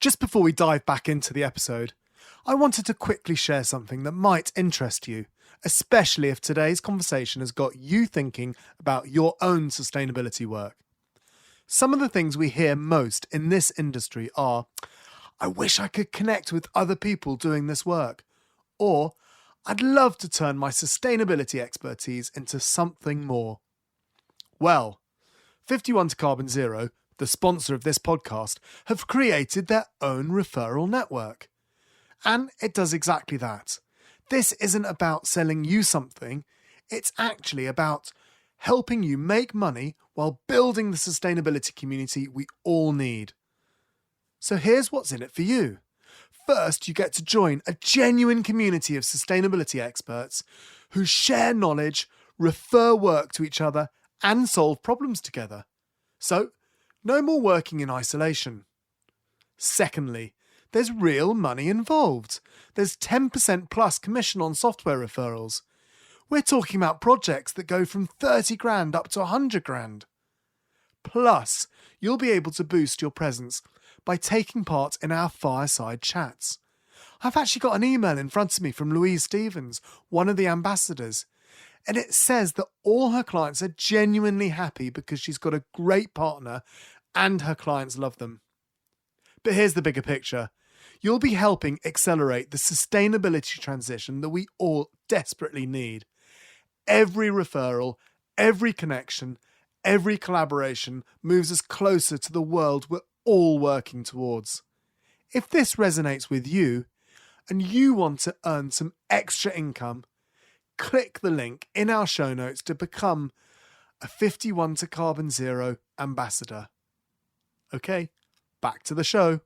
Just before we dive back into the episode, I wanted to quickly share something that might interest you, especially if today's conversation has got you thinking about your own sustainability work. Some of the things we hear most in this industry are, I wish I could connect with other people doing this work, or I'd love to turn my sustainability expertise into something more. Well, 51 to Carbon Zero, the sponsor of this podcast, have created their own referral network. And it does exactly that. This isn't about selling you something, it's actually about helping you make money while building the sustainability community we all need. So here's what's in it for you. First, you get to join a genuine community of sustainability experts who share knowledge, refer work to each other, and solve problems together. So, no more working in isolation. Secondly, there's real money involved. There's 10% plus commission on software referrals. We're talking about projects that go from 30 grand up to 100 grand. Plus, you'll be able to boost your presence by taking part in our fireside chats. I've actually got an email in front of me from Louise Stevens, one of the ambassadors, and it says that all her clients are genuinely happy because she's got a great partner and her clients love them. But here's the bigger picture. You'll be helping accelerate the sustainability transition that we all desperately need. Every referral, every connection, every collaboration moves us closer to the world we're all working towards. If this resonates with you and you want to earn some extra income, click the link in our show notes to become a 51 to Carbon Zero ambassador. Okay, back to the show.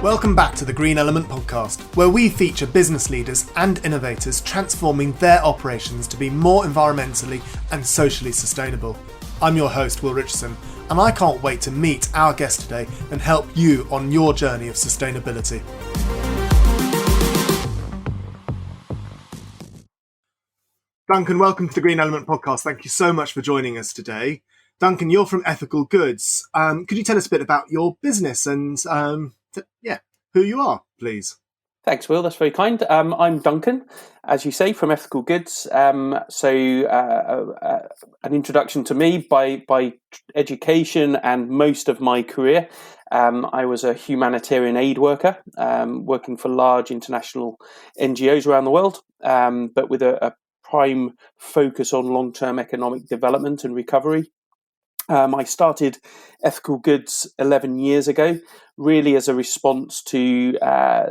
Welcome back to the Green Element podcast, where we feature business leaders and innovators transforming their operations to be more environmentally and socially sustainable. I'm your host, Will Richardson, and I can't wait to meet our guest today and help you on your journey of sustainability. Duncan, welcome to the Green Element podcast. Thank you so much for joining us today. Duncan, you're from Ethical Goods. Could you tell us a bit about your business and who you are, please? Thanks, Will. That's very kind. I'm Duncan, as you say, from Ethical Goods. An introduction to me by education and most of my career. I was a humanitarian aid worker, working for large international NGOs around the world, but with a prime focus on long-term economic development and recovery. I started Ethical Goods 11 years ago, really as a response to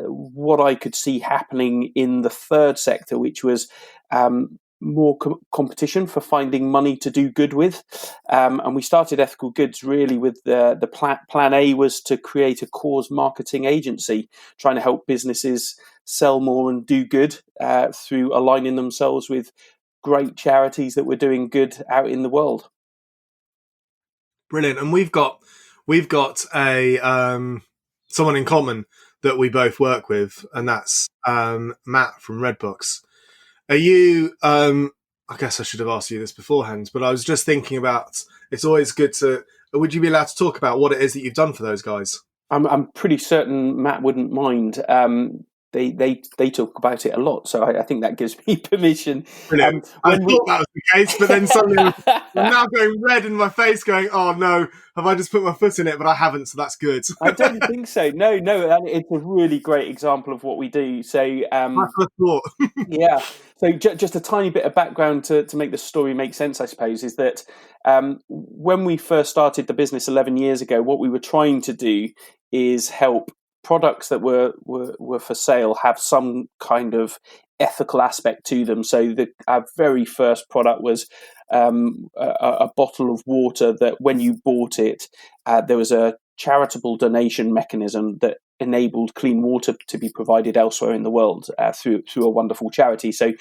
what I could see happening in the third sector, which was more competition for finding money to do good with. And we started Ethical Goods really with the plan A was to create a cause marketing agency, trying to help businesses sell more and do good through aligning themselves with great charities that were doing good out in the world. Brilliant. And we've got a someone in common that we both work with, and that's Matt from Redbox. Are you I guess I should have asked you this beforehand, but I was just thinking about, it's always good to, would you be allowed to talk about what it is that you've done for those guys? I'm pretty certain Matt wouldn't mind. They talk about it a lot, so I think that gives me permission. Brilliant. I thought that was the case, but then suddenly I'm now going red in my face, going, "Oh no, have I just put my foot in it?" But I haven't, so that's good. I don't think so. No, it's a really great example of what we do. So, yeah. So, just a tiny bit of background to make the story make sense, I suppose, is that when we first started the business 11 years ago, what we were trying to do is help products that were for sale have some kind of ethical aspect to them. So our very first product was a bottle of water that when you bought it, there was a charitable donation mechanism that enabled clean water to be provided elsewhere in the world through a wonderful charity. So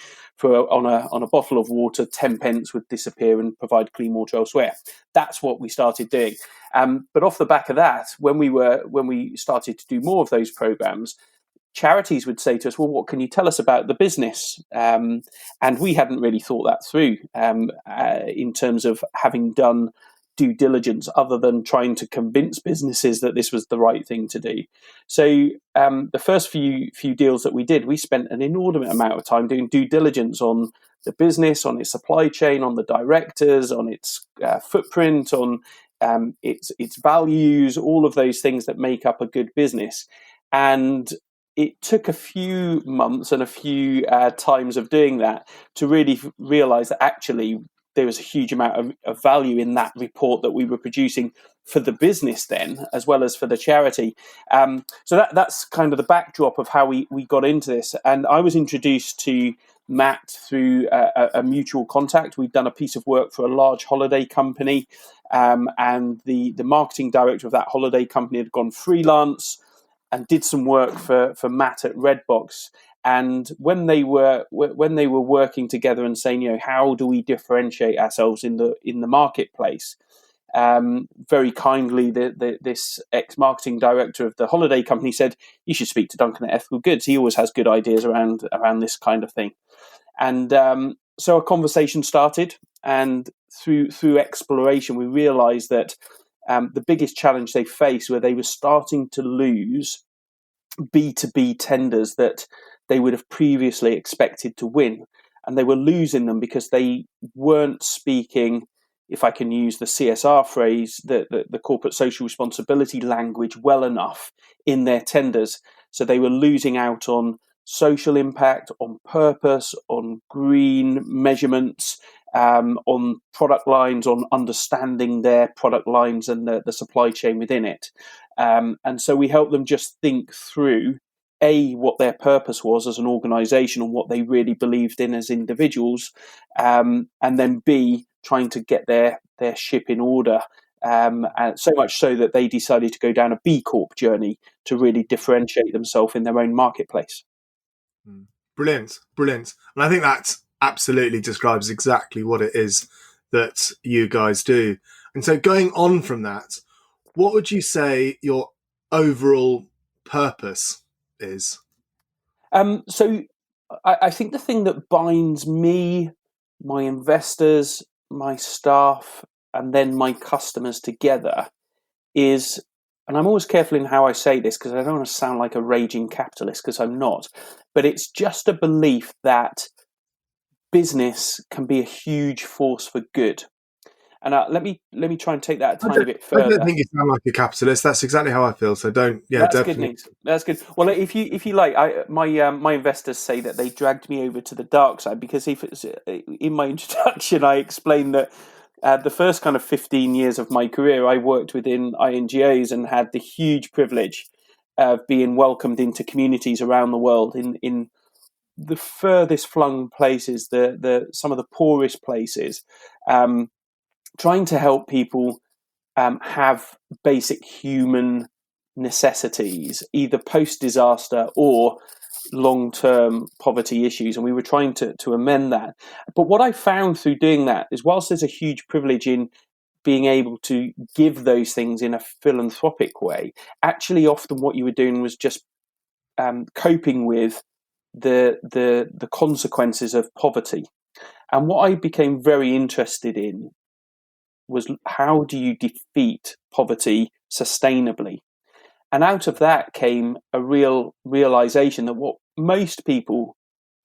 on a bottle of water, 10 pence would disappear and provide clean water elsewhere. That's what we started doing. But off the back of that, when we started to do more of those programs, charities would say to us, well, what can you tell us about the business? And we hadn't really thought that through in terms of having done due diligence other than trying to convince businesses that this was the right thing to do. So the first few deals that we did, we spent an inordinate amount of time doing due diligence on the business, on its supply chain, on the directors, on its footprint, on its values, all of those things that make up a good business. And it took a few months and a few times of doing that to really realize that actually there was a huge amount of value in that report that we were producing for the business then, as well as for the charity. So that's kind of the backdrop of how we got into this. And I was introduced to Matt through a mutual contact. We'd done a piece of work for a large holiday company, and the marketing director of that holiday company had gone freelance and did some work for Matt at Redbox. And when they were working together and saying, how do we differentiate ourselves in the marketplace? Very kindly, this ex-marketing director of the holiday company said, you should speak to Duncan at Ethical Goods. He always has good ideas around this kind of thing. And so a conversation started, and through exploration, we realized that the biggest challenge they faced were they were starting to lose B2B tenders that they would have previously expected to win. And they were losing them because they weren't speaking, if I can use the CSR phrase, the corporate social responsibility language well enough in their tenders. So they were losing out on social impact, on purpose, on green measurements, on product lines, on understanding their product lines and the supply chain within it. And so we help them just think through, A, what their purpose was as an organization and what they really believed in as individuals, and then B, trying to get their ship in order. And so much so that they decided to go down a B Corp journey to really differentiate themselves in their own marketplace. Brilliant. And I think that absolutely describes exactly what it is that you guys do. And so going on from that, what would you say your overall purpose is? So I think the thing that binds me, my investors, my staff, and then my customers together is, and I'm always careful in how I say this because I don't want to sound like a raging capitalist, because I'm not, but it's just a belief that business can be a huge force for good. And let me try and take that a tiny bit further. I don't think you sound like a capitalist. That's exactly how I feel. So don't. Yeah, that's definitely. Good news. That's good. Well, if you like, my investors say that they dragged me over to the dark side because in my introduction I explained that the first kind of 15 years of my career I worked within INGOs and had the huge privilege of being welcomed into communities around the world in the furthest flung places, the some of the poorest places. Trying to help people have basic human necessities, either post-disaster or long-term poverty issues. And we were trying to amend that. But what I found through doing that is, whilst there's a huge privilege in being able to give those things in a philanthropic way, actually often what you were doing was just coping with the consequences of poverty. And what I became very interested in was, how do you defeat poverty sustainably? And out of that came a real realization that what most people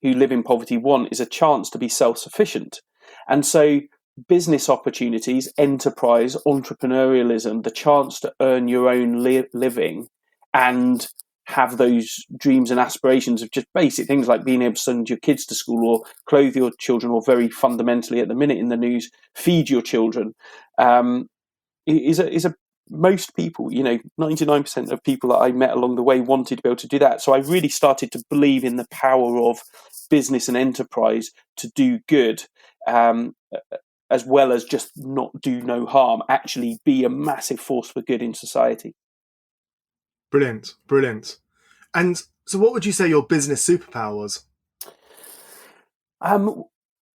who live in poverty want is a chance to be self-sufficient. And so business opportunities, enterprise, entrepreneurialism, the chance to earn your own living and have those dreams and aspirations of just basic things like being able to send your kids to school or clothe your children, or very fundamentally at the minute in the news, feed your children, is a most people, 99% of people that I met along the way wanted to be able to do that. So I really started to believe in the power of business and enterprise to do good, as well as just not do no harm, actually be a massive force for good in society. Brilliant. And so what would you say your business superpower was?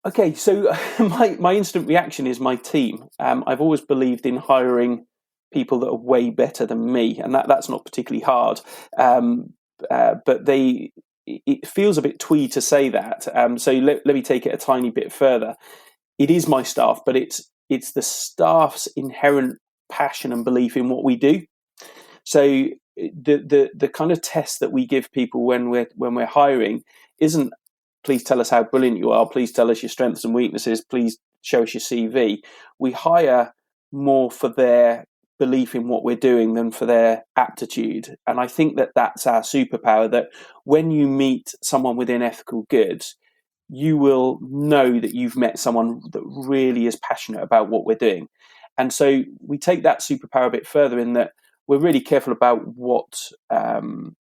Okay, so my instant reaction is my team. I've always believed in hiring people that are way better than me, and that's not particularly hard. but it feels a bit twee to say that. So let me take it a tiny bit further. It is my staff, but it's the staff's inherent passion and belief in what we do. So the kind of test that we give people when we're hiring isn't, please tell us how brilliant you are, please tell us your strengths and weaknesses, please show us your CV. We hire more for their belief in what we're doing than for their aptitude. And I think that that's our superpower, that when you meet someone within ethical goods, you will know that you've met someone that really is passionate about what we're doing. And so we take that superpower a bit further in that we're really careful about what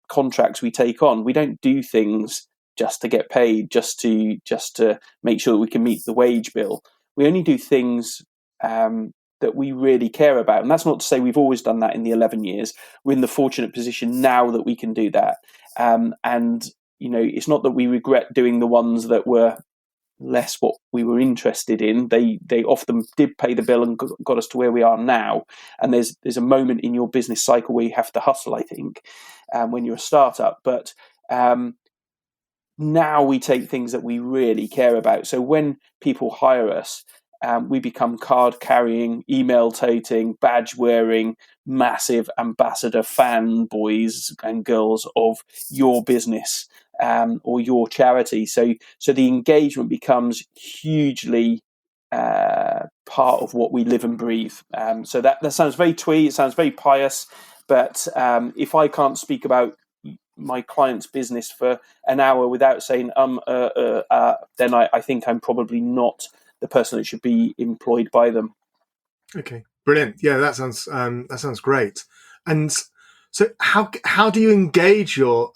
contracts we take on. We don't do things just to get paid, just to make sure that we can meet the wage bill. We only do things that we really care about. And that's not to say we've always done that in the 11 years. We're in the fortunate position now that we can do that. And, it's not that we regret doing the ones that were less what we were interested in. They often did pay the bill and got us to where we are now. And there's a moment in your business cycle where you have to hustle, I think, when you're a startup. But now we take things that we really care about. So when people hire us, we become card-carrying, email-toting, badge-wearing, massive ambassador fanboys and girls of your business or your charity. So the engagement becomes hugely part of what we live and breathe. So that sounds very twee, it sounds very pious, but if I can't speak about my client's business for an hour without saying then I think I'm probably not the person that should be employed by them. Okay, brilliant. Yeah, that sounds great. And so, how do you engage your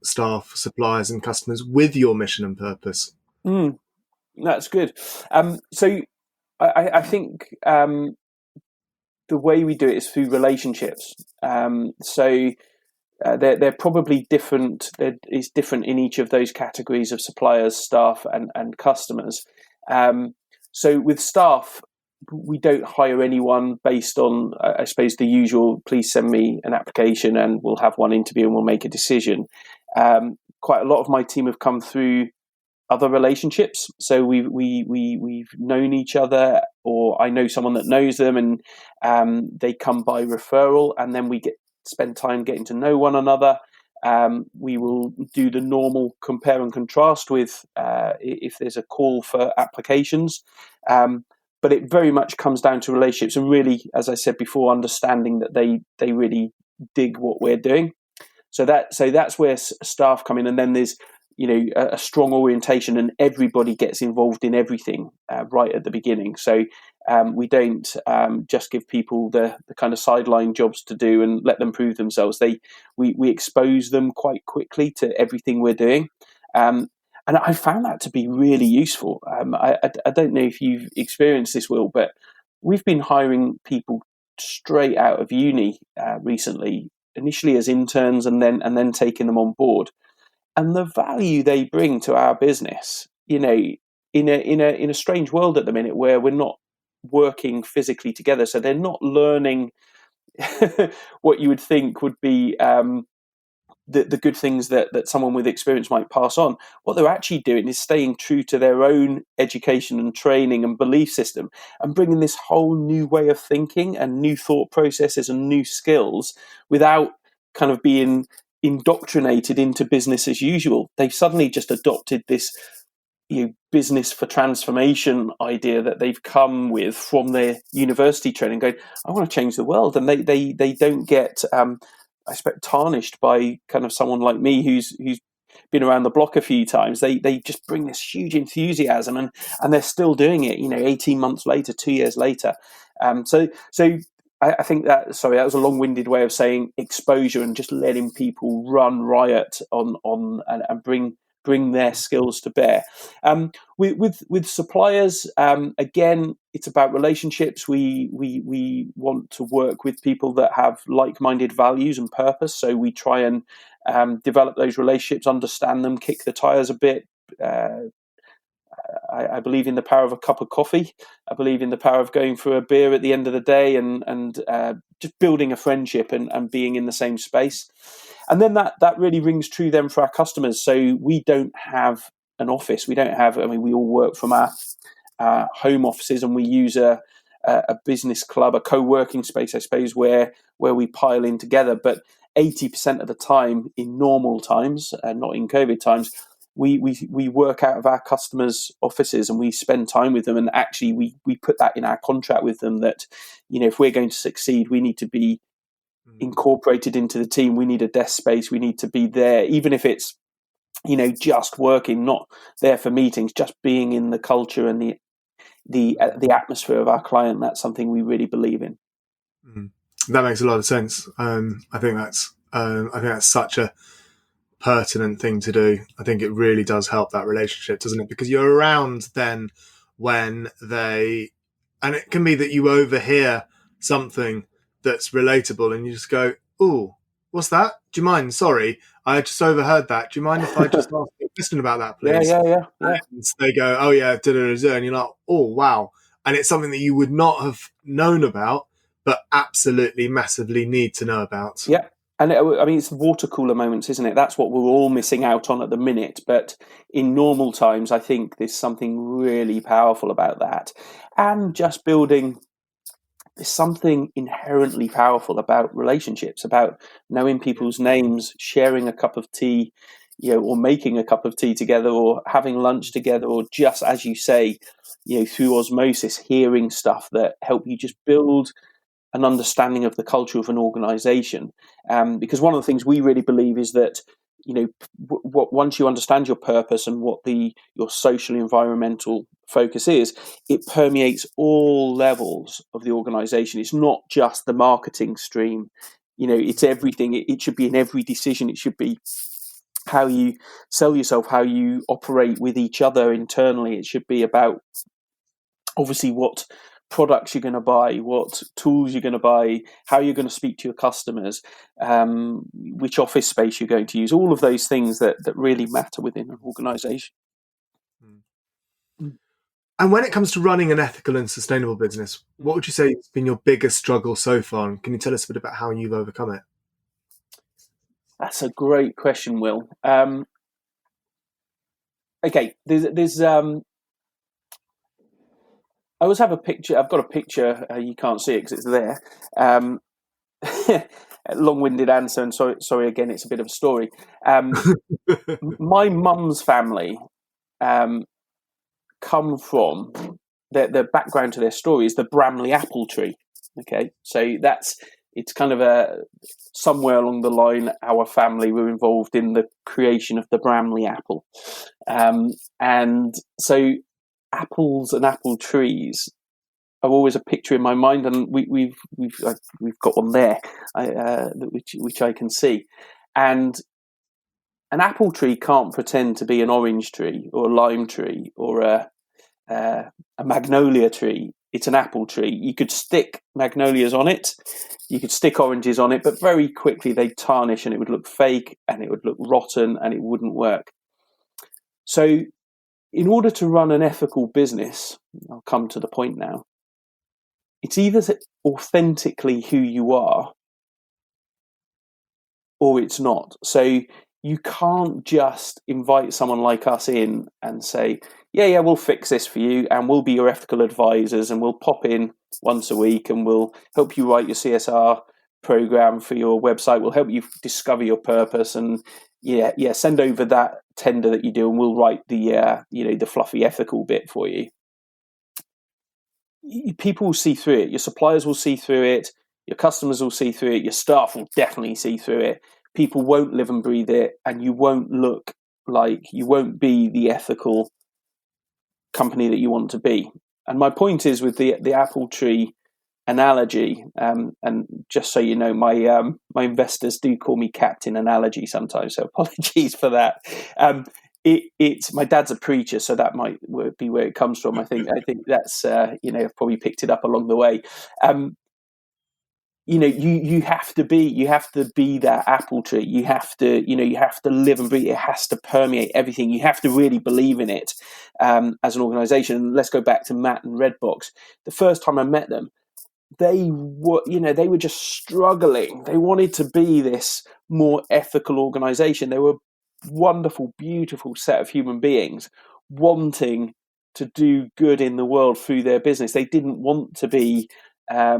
staff, suppliers, and customers with your mission and purpose? That's good. So, I think the way we do it is through relationships. They're probably different. It's different in each of those categories of suppliers, staff, and customers. So with staff, we don't hire anyone based on, I suppose, the usual, please send me an application and we'll have one interview and we'll make a decision. Quite a lot of my team have come through other relationships. So we've known each other, or I know someone that knows them, and they come by referral, and then we spend time getting to know one another. We will do the normal compare and contrast with if there's a call for applications. But it very much comes down to relationships and really, as I said before, understanding that they really dig what we're doing. So that's where staff come in, and then there's a strong orientation, and everybody gets involved in everything right at the beginning. So we don't just give people the kind of sideline jobs to do and let them prove themselves. We expose them quite quickly to everything we're doing. And I found that to be really useful. I don't know if you've experienced this, Will, but we've been hiring people straight out of uni recently, initially as interns, and then taking them on board. And the value they bring to our business, in a strange world at the minute where we're not working physically together, so they're not learning what you would think would be the good things that someone with experience might pass on. What they're actually doing is staying true to their own education and training and belief system, and bringing this whole new way of thinking and new thought processes and new skills without kind of being indoctrinated into business as usual. They've suddenly just adopted this business for transformation idea that they've come with from their university training, going, I want to change the world. And they don't get I expect tarnished by kind of someone like me who's been around the block a few times. They just bring this huge enthusiasm, and they're still doing it 18 months later, 2 years later. So I think that was a long-winded way of saying exposure and just letting people run riot on and bring their skills to bear. With suppliers, again, it's about relationships. We want to work with people that have like-minded values and purpose. So we try and develop those relationships, understand them, kick the tires a bit. I believe in the power of a cup of coffee. I believe in the power of going for a beer at the end of the day and just building a friendship and being in the same space. And then that really rings true then for our customers. So we don't have an office. We don't have, I mean, we all work from our home offices, and we use a business club, a co-working space, I suppose, where we pile in together. But 80% of the time, in normal times, not in COVID times, we work out of our customers' offices, and we spend time with them. And actually, we put that in our contract with them that, if we're going to succeed, we need to be incorporated into the team. We need a desk space. We need to be there, even if it's just working, not there for meetings, just being in the culture and the atmosphere of our client. That's something we really believe in. That makes a lot of sense. I think that's such a pertinent thing to do. I think it really does help that relationship, doesn't it? Because you're around then when and it can be that you overhear something that's relatable and you just go, "Oh, what's that? Do you mind? Sorry, I just overheard that. Do you mind if I just ask a question about that, please?" Yeah. And they go, "Oh yeah, da-da-da-da," and you're like, "Oh wow." And it's something that you would not have known about, but absolutely massively need to know about. Yeah. And I mean, it's water cooler moments, isn't it? That's what we're all missing out on at the minute. But in normal times, I think there's something really powerful about that. And just building, there's something inherently powerful about relationships, about knowing people's names, sharing a cup of tea, or making a cup of tea together, or having lunch together, or just, as you say, through osmosis, hearing stuff that help you just build an understanding of the culture of an organization. Because one of the things we really believe is that, once you understand your purpose and what your social environmental focus is, it permeates all levels of the organization. It's not just the marketing stream. It's everything. It should be in every decision. It should be how you sell yourself, how you operate with each other internally. It should be about, obviously, what products you're going to buy, what tools you're going to buy, how you're going to speak to your customers, which office space you're going to use, all of those things that really matter within an organization. And when it comes to running an ethical and sustainable business, what would you say has been your biggest struggle so far? And can you tell us a bit about how you've overcome it? That's a great question, Will. Okay, there's I always have a picture. I've got a picture. You can't see it because it's there. Long-winded answer, and sorry again. It's a bit of a story. My mum's family come from the background to their story is the Bramley apple tree. Okay, so it's kind of somewhere along the line, our family were involved in the creation of the Bramley apple, and so apples and apple trees are always a picture in my mind, and we've got one there, which I can see. And an apple tree can't pretend to be an orange tree or a lime tree or a magnolia tree. It's an apple tree. You could stick magnolias on it, you could stick oranges on it, but very quickly they'd tarnish and it would look fake and it would look rotten and it wouldn't work. So in order to run an ethical business, I'll come to the point now, it's either authentically who you are or it's not. So you can't just invite someone like us in and say, yeah, we'll fix this for you and we'll be your ethical advisors and we'll pop in once a week and we'll help you write your CSR program for your website. We'll help you discover your purpose and send over that tender that you do and we'll write the fluffy ethical bit for you. People will see through it. Your suppliers will see through it. Your customers will see through it. Your staff will definitely see through it. People won't live and breathe it, and you won't be the ethical company that you want to be. And my point is with the apple tree analogy, and just so you know, my investors do call me Captain Analogy sometimes, so apologies for that. It's my dad's a preacher, so that might be where it comes from. I think that's I've probably picked it up along the way. You have to be that apple tree. You have to live and breathe. It has to permeate everything. You have to really believe in it as an organization. And let's go back to Matt and Redbox. The first time I met them, they were just struggling. They wanted to be this more ethical organization. They were wonderful, beautiful set of human beings wanting to do good in the world through their business. They didn't want to be, a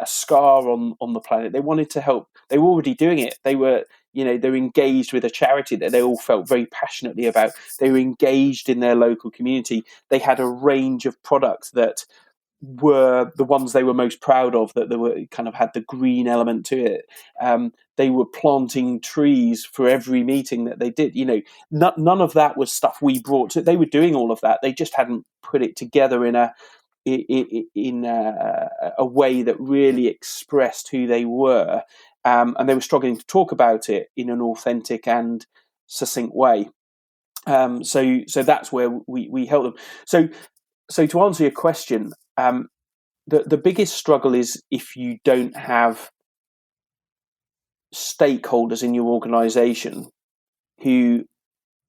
scar on the planet. They wanted to help. They were already doing it. They were, they're engaged with a charity that they all felt very passionately about. They were engaged in their local community. They had a range of products that were the ones they were most proud of, that they were kind of had the green element to it. They were planting trees for every meeting that they did. None of that was stuff we brought to. They were doing all of that. They just hadn't put it together in a way that really expressed who they were, and they were struggling to talk about it in an authentic and succinct way. So that's where we help them. So to answer your question, the biggest struggle is if you don't have stakeholders in your organization who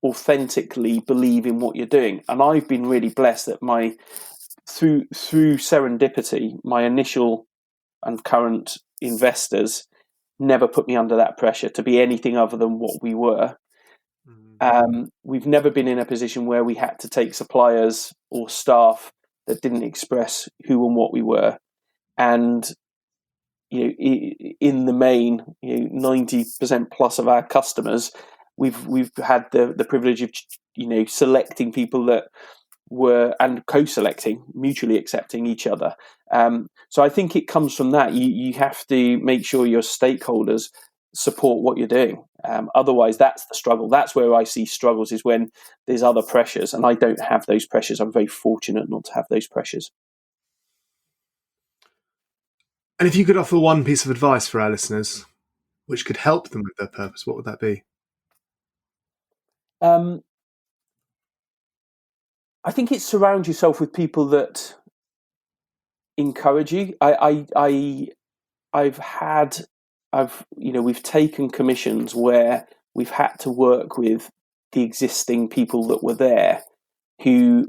authentically believe in what you're doing. And I've been really blessed that through serendipity, my initial and current investors never put me under that pressure to be anything other than what we were. We've never been in a position where we had to take suppliers or staff that didn't express who and what we were. And in the main, 90% plus of our customers, we've had the privilege of selecting people that were, and co-selecting, mutually accepting each other. So I think it comes from that. You have to make sure your stakeholders support what you're doing. Otherwise, that's the struggle. That's where I see struggles, is when there's other pressures, and I don't have those pressures. I'm very fortunate not to have those pressures. And if you could offer one piece of advice for our listeners, which could help them with their purpose, what would that be? I think it's surround yourself with people that encourage you. We've taken commissions where we've had to work with the existing people that were there who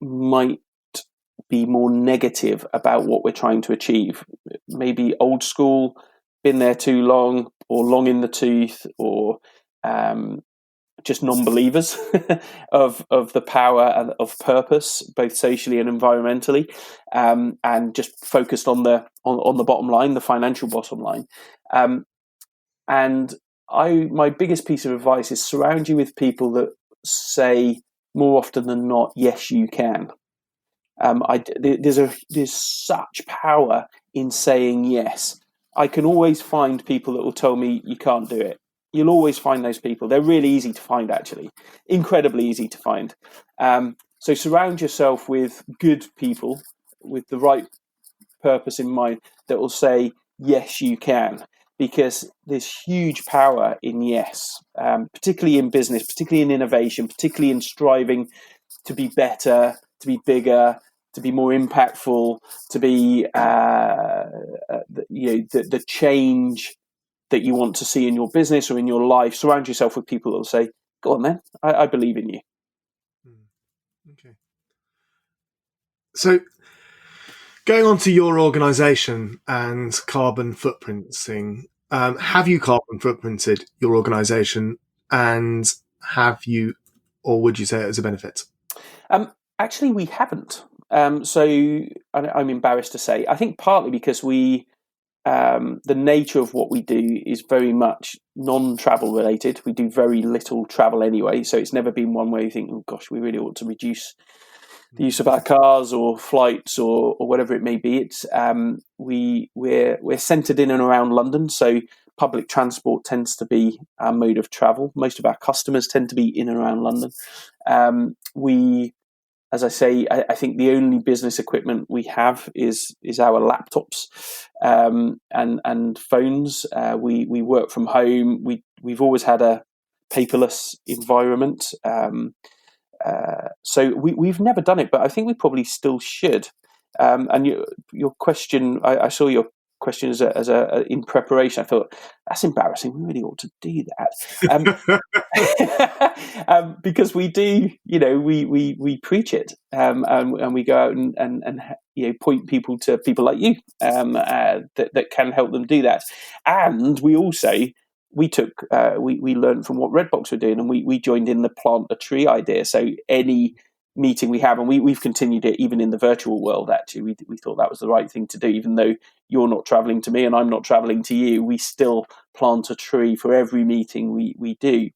might be more negative about what we're trying to achieve. Maybe old school, been there too long, or long in the tooth, or just non-believers of the power of purpose, both socially and environmentally, and just focused on the bottom line, the financial bottom line. And my biggest piece of advice is surround you with people that say more often than not, yes, you can. There's such power in saying yes. I can always find people that will tell me you can't do it. You'll always find those people. They're really easy to find, actually. Incredibly easy to find. So surround yourself with good people with the right purpose in mind that will say, yes, you can. Because there's huge power in yes, particularly in business, particularly in innovation, particularly in striving to be better, to be bigger, to be more impactful, to be the change that you want to see in your business or in your life. Surround yourself with people that will say, go on then, I believe in you. Okay. So going on to your organisation and carbon footprinting, have you carbon footprinted your organisation, and have you, or would you say it as a benefit? Actually, we haven't. So I'm embarrassed to say, I think partly because the nature of what we do is very much non-travel related. We do very little travel anyway, so it's never been one where you think, oh gosh, we really ought to reduce the use of our cars or flights or whatever it may be. It's we're centred in and around London, so public transport tends to be our mode of travel. Most of our customers tend to be in and around London. As I say, I think the only business equipment we have is our laptops and phones. We work from home. We've always had a paperless environment. So we've never done it, but I think we probably still should. And your question, I saw your question as a in preparation. I thought that's embarrassing. We really ought to do that. Because we do, we preach it, and we go out and point people to people like you, that can help them do that. And we also we learned from what Redbox were doing, and we joined in the plant a tree idea. So any meeting we have, and we've continued it even in the virtual world. Actually, we thought that was the right thing to do, even though you're not traveling to me and I'm not traveling to you. We still plant a tree for every meeting we do.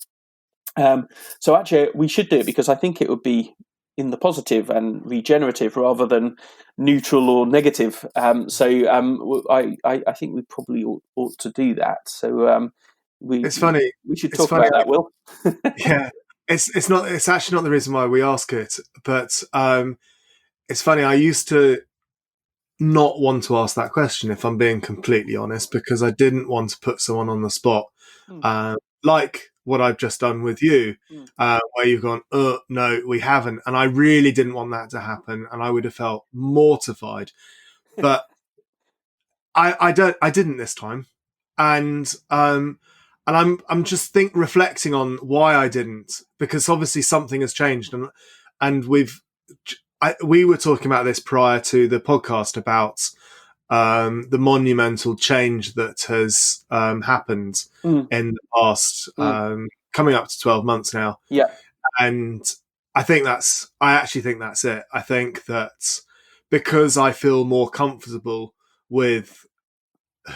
So actually, we should do it because I think it would be in the positive and regenerative rather than neutral or negative. I think we probably ought to do that. So it's funny. We should talk about that, Will. Yeah, it's not. It's actually not the reason why we ask it, but it's funny. I used to not want to ask that question, if I'm being completely honest, because I didn't want to put someone on the spot, like what I've just done with you, where you've gone, oh, no, we haven't. And I really didn't want that to happen. And I would have felt mortified. But I didn't this time. And I'm just reflecting on why I didn't, because obviously something has changed. And we were talking about this prior to the podcast about the monumental change that has happened in the past, coming up to 12 months now. Yeah. And I actually think that's it. I think that because I feel more comfortable with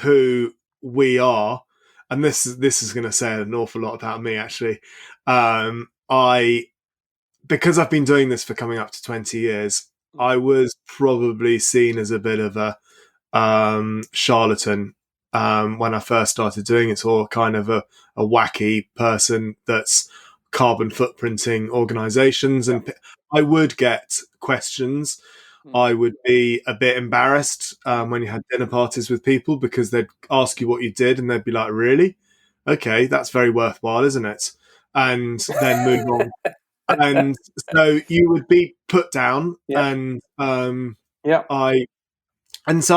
who we are, and this is going to say an awful lot about me, actually. Because I've been doing this for coming up to 20 years, I was probably seen as a bit of a charlatan when I first started doing it, or kind of a wacky person that's carbon footprinting organizations. And I would get questions. I would be a bit embarrassed when you had dinner parties with people, because they'd ask you what you did and they'd be like, really? Okay, that's very worthwhile, isn't it? And then move on. And so you would be put down. And so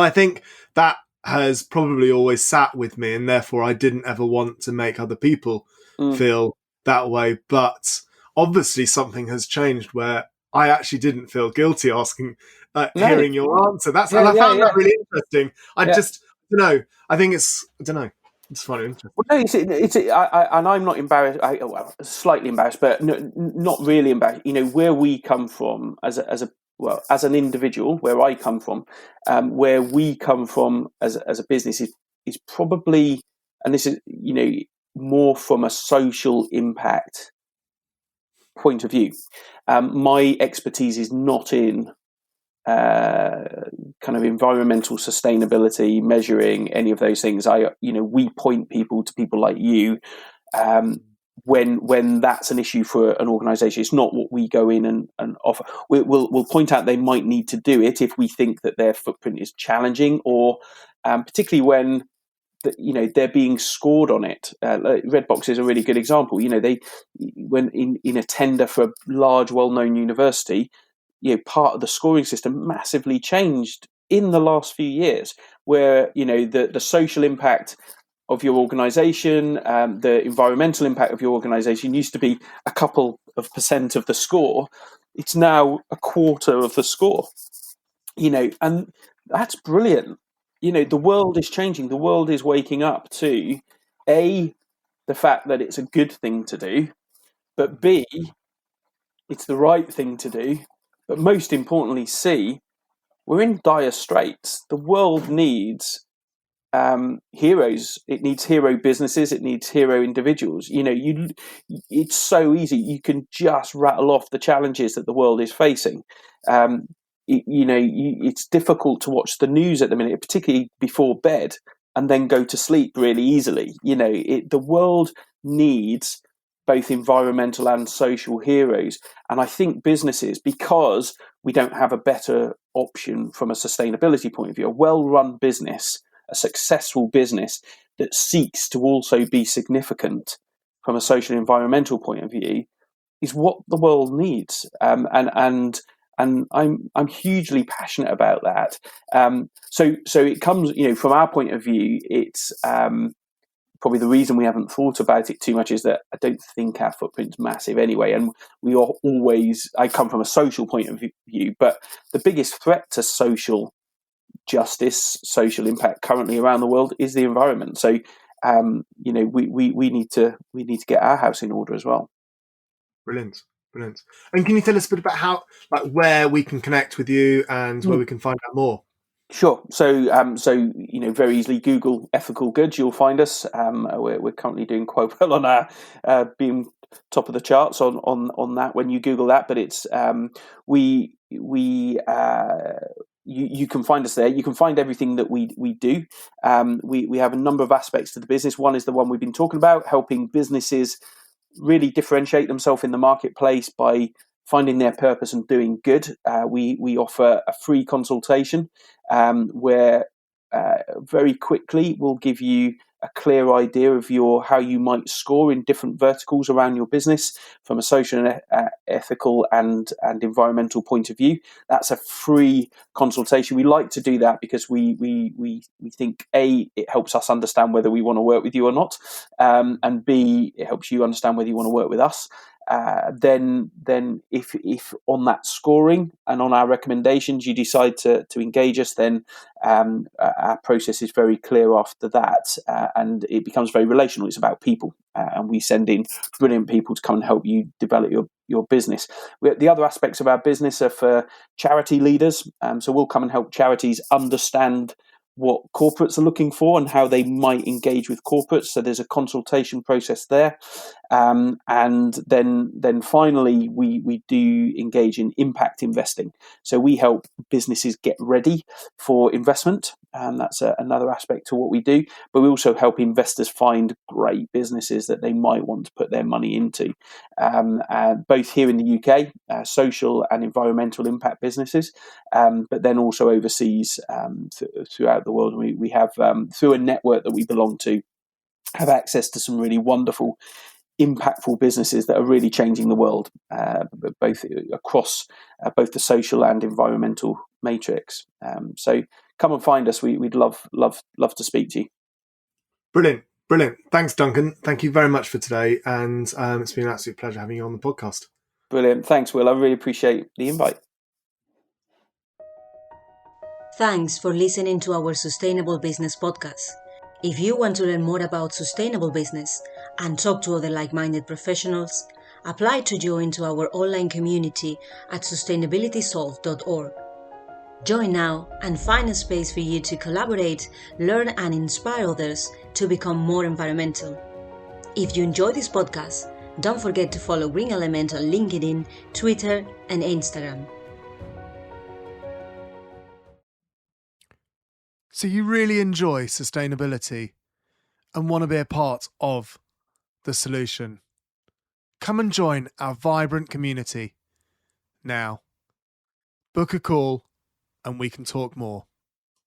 I think that has probably always sat with me, and therefore I didn't ever want to make other people feel that way. But obviously something has changed where I actually didn't feel guilty asking, hearing your answer. And I found that really interesting. I don't know. I think it's funny. Interesting. Well, no, and I'm not embarrassed. Slightly embarrassed, but not really embarrassed. Where we come from as an individual, where I come from, where we come from as a business is probably, and this is more from a social impact point of view. My expertise is not in kind of environmental sustainability, measuring any of those things. We point people to people like you when that's an issue for an organisation. It's not what we go in and offer. We'll point out they might need to do it if we think that their footprint is challenging, or particularly when they're being scored on it. Redbox is a really good example. When in a tender for a large, well-known university, part of the scoring system massively changed in the last few years, where the social impact of your organisation, the environmental impact of your organisation used to be a couple of % of the score. It's now a quarter of the score. And that's brilliant. The world is changing. The world is waking up to A, the fact that it's a good thing to do, but B, it's the right thing to do. But most importantly, C, we're in dire straits. The world needs heroes. It needs hero businesses. It needs hero individuals. It's so easy. You can just rattle off the challenges that the world is facing. It's difficult to watch the news at the minute, particularly before bed, and then go to sleep really easily. The world needs both environmental and social heroes. And I think businesses, because we don't have a better option from a sustainability point of view, a well-run business, a successful business that seeks to also be significant from a social and environmental point of view, is what the world needs. And and I'm hugely passionate about that. So it comes, from our point of view, it's probably the reason we haven't thought about it too much is that I don't think our footprint's massive anyway, and we are always. I come from a social point of view, but the biggest threat to social justice, social impact currently around the world is the environment. So, we need to get our house in order as well. Brilliant. And can you tell us a bit about how, where we can connect with you and where we can find out more? Sure. So, very easily Google ethical goods. You'll find us. We're currently doing quite well on our being top of the charts on that when you Google that. But it's you can find us there. You can find everything that we do. We have a number of aspects to the business. One is the one we've been talking about, helping businesses really differentiate themselves in the marketplace by finding their purpose and doing good. We offer a free consultation where very quickly we'll give you a clear idea of how you might score in different verticals around your business from a social and ethical and environmental point of view. That's a free consultation. We like to do that because we think A, it helps us understand whether we want to work with you or not, and B, it helps you understand whether you want to work with us. Then if on that scoring and on our recommendations you decide to engage us, then our process is very clear after that, and it becomes very relational. It's about people, and we send in brilliant people to come and help you develop your business. The other aspects of our business are for charity leaders, so we'll come and help charities understand what corporates are looking for and how they might engage with corporates. So there's a consultation process there. And then finally, we do engage in impact investing. So we help businesses get ready for investment. That's another aspect to what we do. But we also help investors find great businesses that they might want to put their money into, both here in the UK, social and environmental impact businesses, but then also overseas throughout the world. We have, through a network that we belong to, have access to some really wonderful, impactful businesses that are really changing the world, both across both the social and environmental matrix. So come and find us. We'd love to speak to you. Brilliant. Thanks, Duncan. Thank you very much for today, and it's been an absolute pleasure having you on the podcast. Brilliant. Thanks, Will. I really appreciate the invite. Thanks for listening to our Sustainable Business podcast. If you want to learn more about sustainable business and talk to other like-minded professionals, apply to join to our online community at sustainabilitysolve.org. Join now and find a space for you to collaborate, learn and inspire others to become more environmental. If you enjoy this podcast, don't forget to follow Green Element on LinkedIn, Twitter and Instagram. So you really enjoy sustainability and want to be a part of the solution? Come and join our vibrant community now. Book a call and we can talk more.